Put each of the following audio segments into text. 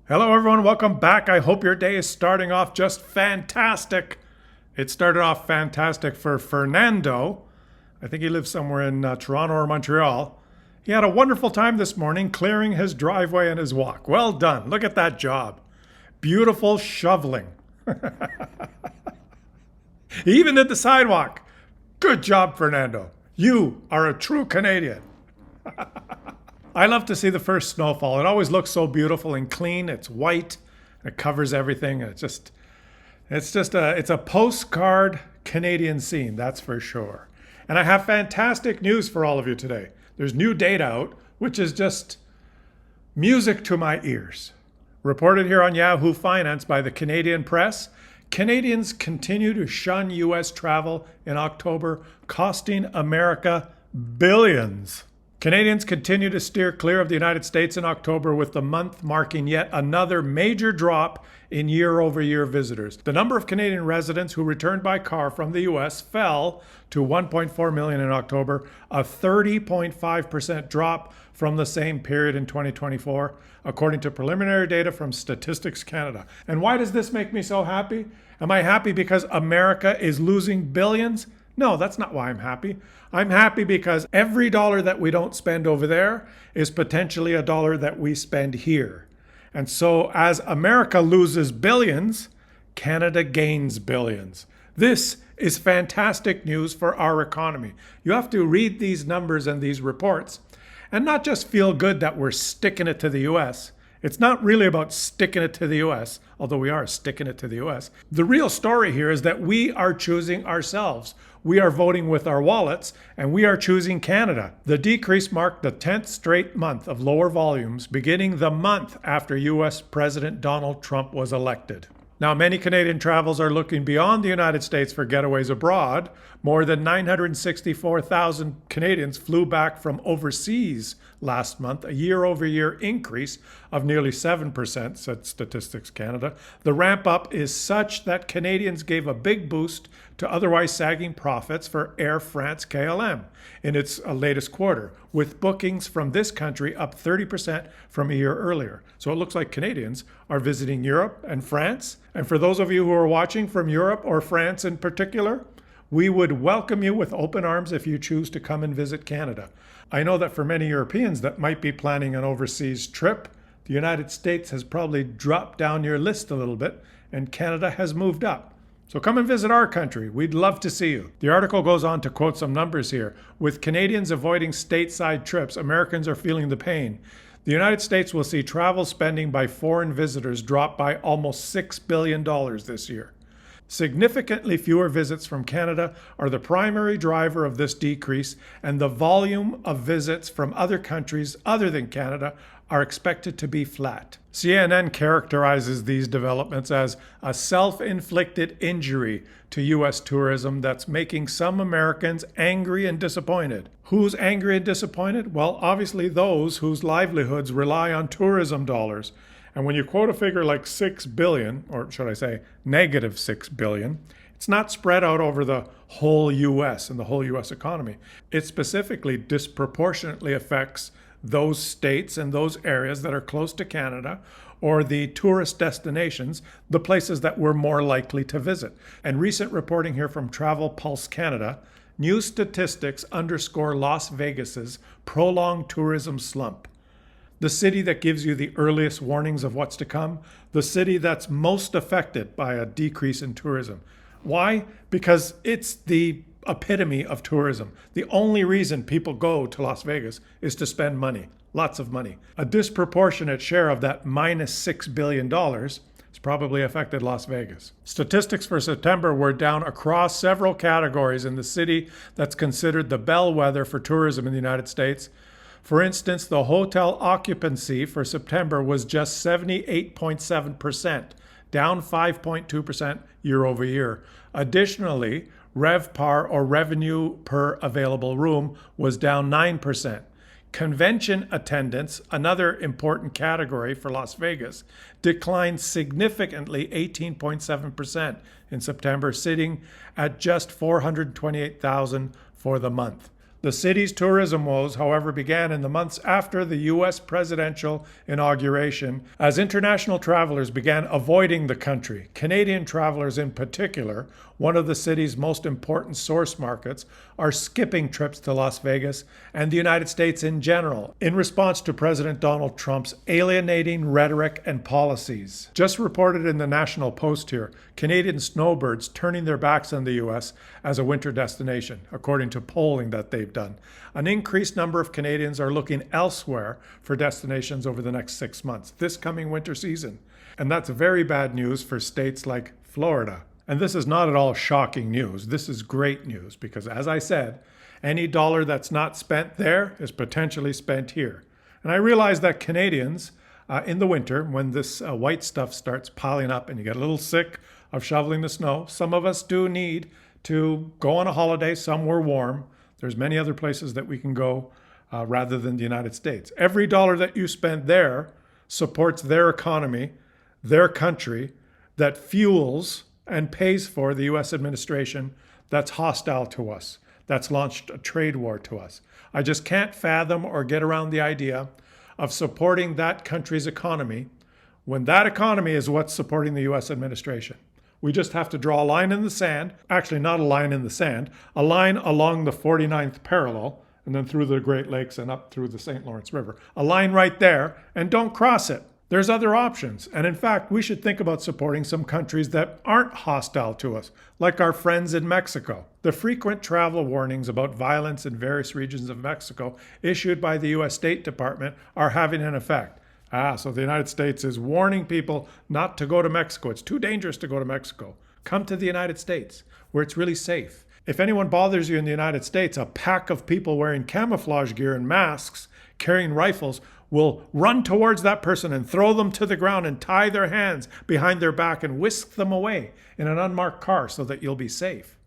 Hello, everyone. Welcome back. I hope your day is starting off just fantastic. It started off fantastic for Fernando. I think he lives somewhere in Toronto or Montreal. He had a wonderful time this morning clearing his driveway and his walk. Well done. Look at that job. Beautiful shoveling. He even did the sidewalk. Good job, Fernando. You are a true Canadian. I love to see the first snowfall. It always looks so beautiful and clean. It's white. It covers everything. It's a postcard Canadian scene, that's for sure. And I have fantastic news for all of you today. There's new data out, which is just music to my ears. Reported here on Yahoo Finance by the Canadian Press, Canadians continue to shun U.S. travel in October, costing America billions. Canadians continue to steer clear of the United States in October, with the month marking yet another major drop in year-over-year visitors. The number of Canadian residents who returned by car from the U.S. fell to 1.4 million in October, a 30.5% drop from the same period in 2024, according to preliminary data from Statistics Canada. And why does this make me so happy? Am I happy because America is losing billions? No, that's not why I'm happy. I'm happy because every dollar that we don't spend over there is potentially a dollar that we spend here. And so as America loses billions, Canada gains billions. This is fantastic news for our economy. You have to read these numbers and these reports and not just feel good that we're sticking it to the US. It's not really about sticking it to the US, although we are sticking it to the US. The real story here is that we are choosing ourselves. We are voting with our wallets, and we are choosing Canada. The decrease marked the 10th straight month of lower volumes, beginning the month after US President Donald Trump was elected. Now, many Canadian travelers are looking beyond the United States for getaways abroad. More than 964,000 Canadians flew back from overseas last month, a year-over-year increase of nearly 7%, said Statistics Canada. The ramp-up is such that Canadians gave a big boost to otherwise sagging profits for Air France-KLM in its latest quarter, with bookings from this country up 30% from a year earlier. So it looks like Canadians are visiting Europe and France. And for those of you who are watching from Europe or France in particular, we would welcome you with open arms if you choose to come and visit Canada. I know that for many Europeans that might be planning an overseas trip, the United States has probably dropped down your list a little bit, and Canada has moved up. So come and visit our country. We'd love to see you. The article goes on to quote some numbers here. With Canadians avoiding stateside trips, Americans are feeling the pain. The United States will see travel spending by foreign visitors drop by almost $6 billion this year. Significantly fewer visits from Canada are the primary driver of this decrease, and the volume of visits from other countries other than Canada are expected to be flat. CNN characterizes these developments as a self-inflicted injury to U.S. tourism that's making some Americans angry and disappointed. Who's angry and disappointed? Well, obviously those whose livelihoods rely on tourism dollars. And when you quote a figure like 6 billion, or should I say negative 6 billion, it's not spread out over the whole U.S. and the whole U.S. economy. It specifically disproportionately affects those states and those areas that are close to Canada, or the tourist destinations, the places that we're more likely to visit. And recent reporting here from Travel Pulse Canada, new statistics underscore Las Vegas's prolonged tourism slump. The city that gives you the earliest warnings of what's to come, the city that's most affected by a decrease in tourism. Why? Because it's the epitome of tourism. The only reason people go to Las Vegas is to spend money, lots of money. A disproportionate share of that minus $6 billion has probably affected Las Vegas. Statistics for September were down across several categories in the city that's considered the bellwether for tourism in the United States. For instance, the hotel occupancy for September was just 78.7%, down 5.2% year over year. Additionally, RevPAR, or revenue per available room, was down 9%. Convention attendance, another important category for Las Vegas, declined significantly 18.7% in September, sitting at just 428,000 for the month. The city's tourism woes, however, began in the months after the U.S. presidential inauguration as international travelers began avoiding the country. Canadian travelers in particular, one of the city's most important source markets, are skipping trips to Las Vegas and the United States in general in response to President Donald Trump's alienating rhetoric and policies. Just reported in the National Post here, Canadian snowbirds turning their backs on the U.S. as a winter destination, according to polling that they've done. An increased number of Canadians are looking elsewhere for destinations over the next 6 months, this coming winter season. And that's very bad news for states like Florida. And this is not at all shocking news. This is great news because, as I said, any dollar that's not spent there is potentially spent here. And I realize that Canadians, in the winter, when this white stuff starts piling up and you get a little sick of shoveling the snow, some of us do need to go on a holiday somewhere warm. There's many other places that we can go rather than the United States. Every dollar that you spend there supports their economy, their country, that fuels and pays for the U.S. administration that's hostile to us, that's launched a trade war to us. I just can't fathom or get around the idea of supporting that country's economy when that economy is what's supporting the U.S. administration. We just have to draw a line in the sand, actually not a line in the sand, a line along the 49th parallel, and then through the Great Lakes and up through the St. Lawrence River. A line right there, and don't cross it. There's other options. And in fact, we should think about supporting some countries that aren't hostile to us, like our friends in Mexico. The frequent travel warnings about violence in various regions of Mexico issued by the U.S. State Department are having an effect. So the United States is warning people not to go to Mexico. It's too dangerous to go to Mexico. Come to the United States, where it's really safe. If anyone bothers you in the United States, a pack of people wearing camouflage gear and masks, carrying rifles, will run towards that person and throw them to the ground and tie their hands behind their back and whisk them away in an unmarked car so that you'll be safe.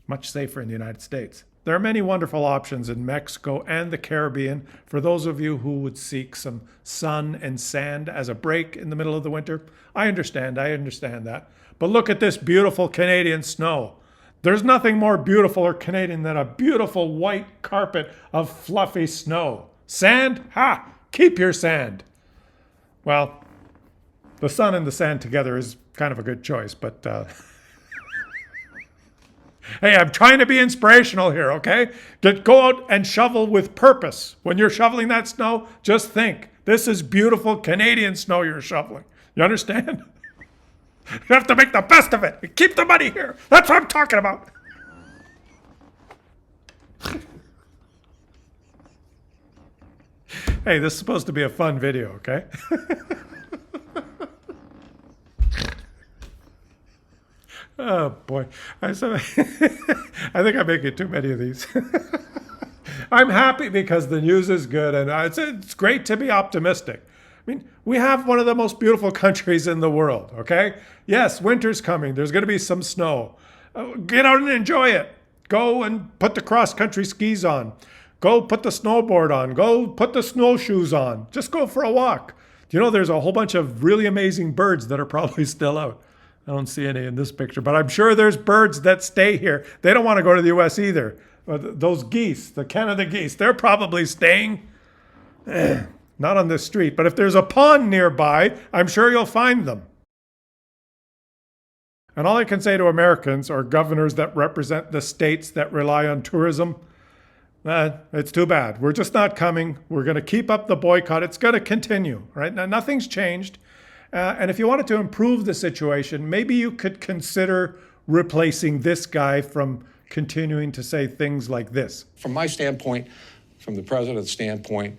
Much safer in the United States. There are many wonderful options in Mexico and the Caribbean for those of you who would seek some sun and sand as a break in the middle of the winter. I understand that. But look at this beautiful Canadian snow. There's nothing more beautiful or Canadian than a beautiful white carpet of fluffy snow. Sand? Ha! Keep your sand. Well, the sun and the sand together is kind of a good choice, but hey, I'm trying to be inspirational here, okay? Go out and shovel with purpose. When you're shoveling that snow, just think, this is beautiful Canadian snow you're shoveling. You understand? You have to make the best of it. Keep the money here. That's what I'm talking about. Hey, this is supposed to be a fun video, okay? Oh, boy. I think I'm making too many of these. I'm happy because the news is good, and it's great to be optimistic. I mean, we have one of the most beautiful countries in the world, okay? Yes, winter's coming. There's going to be some snow. Get out and enjoy it. Go and put the cross-country skis on. Go put the snowboard on. Go put the snowshoes on. Just go for a walk. You know, there's a whole bunch of really amazing birds that are probably still out. I don't see any in this picture, but I'm sure there's birds that stay here. They don't want to go to the U.S. either. Those geese, the Canada geese, they're probably staying. Not on this street, but if there's a pond nearby, I'm sure you'll find them. And all I can say to Americans or governors that represent the states that rely on tourism, it's too bad. We're just not coming. We're going to keep up the boycott. It's going to continue, right? Now, nothing's changed. And if you wanted to improve the situation, maybe you could consider replacing this guy from continuing to say things like this. From my standpoint, from the president's standpoint,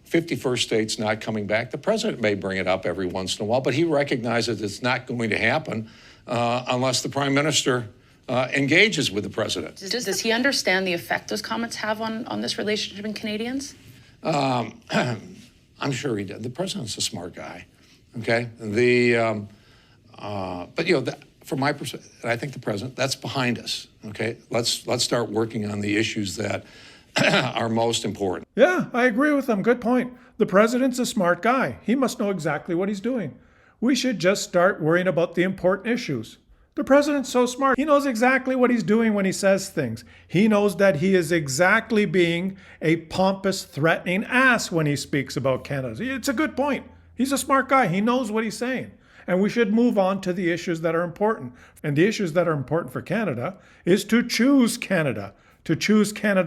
51st states not coming back. The president may bring it up every once in a while, but he recognizes it's not going to happen unless the prime minister engages with the president. Does he understand the effect those comments have on this relationship in Canadians? I'm sure he did. The president's a smart guy, okay? But you know, from my perspective, I think the president, that's behind us, okay? Let's start working on the issues that are most important. Yeah, I agree with him. Good point. The president's a smart guy. He must know exactly what he's doing. We should just start worrying about the important issues. The president's so smart. He knows exactly what he's doing when he says things. He knows that he is exactly being a pompous, threatening ass when he speaks about Canada. It's a good point. He's a smart guy. He knows what he's saying. And we should move on to the issues that are important. And the issues that are important for Canada is to choose Canada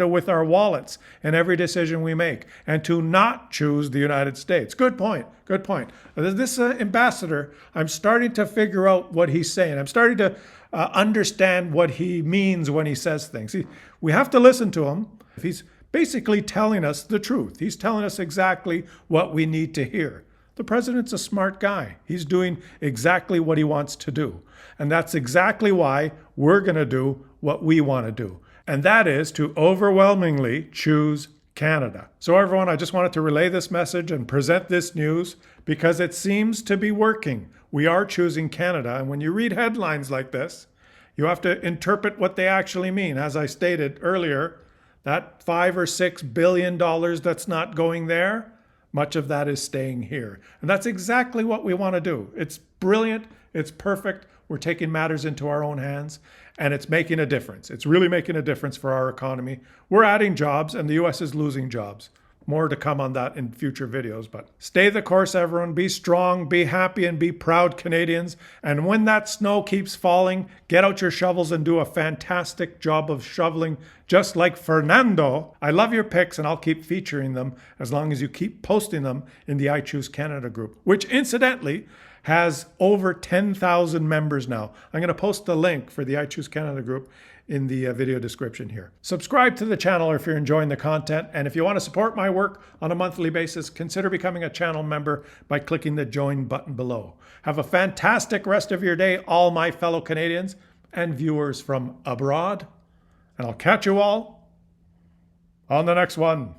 with our wallets in every decision we make, and to not choose the United States. Good point. Good point. This ambassador, I'm starting to figure out what he's saying. I'm starting to understand what he means when he says things. We have to listen to him. He's basically telling us the truth. He's telling us exactly what we need to hear. The president's a smart guy. He's doing exactly what he wants to do. And that's exactly why we're going to do what we want to do. And that is to overwhelmingly choose Canada. So everyone, I just wanted to relay this message and present this news because it seems to be working. We are choosing Canada. And when you read headlines like this, you have to interpret what they actually mean. As I stated earlier, that $5 or $6 billion that's not going there, much of that is staying here. And that's exactly what we want to do. It's brilliant. It's perfect. We're taking matters into our own hands, and it's making a difference. It's really making a difference for our economy. We're adding jobs, and the U.S. is losing jobs. More to come on that in future videos, but stay the course, everyone. Be strong, be happy, and be proud Canadians. And when that snow keeps falling, get out your shovels and do a fantastic job of shoveling, just like Fernando. I love your pics, and I'll keep featuring them as long as you keep posting them in the I Choose Canada group, which incidentally has over 10,000 members now. I'm going to post the link for the I Choose Canada group in the video description here. Subscribe to the channel if you're enjoying the content. And if you want to support my work on a monthly basis, consider becoming a channel member by clicking the join button below. Have a fantastic rest of your day, all my fellow Canadians and viewers from abroad. And I'll catch you all on the next one.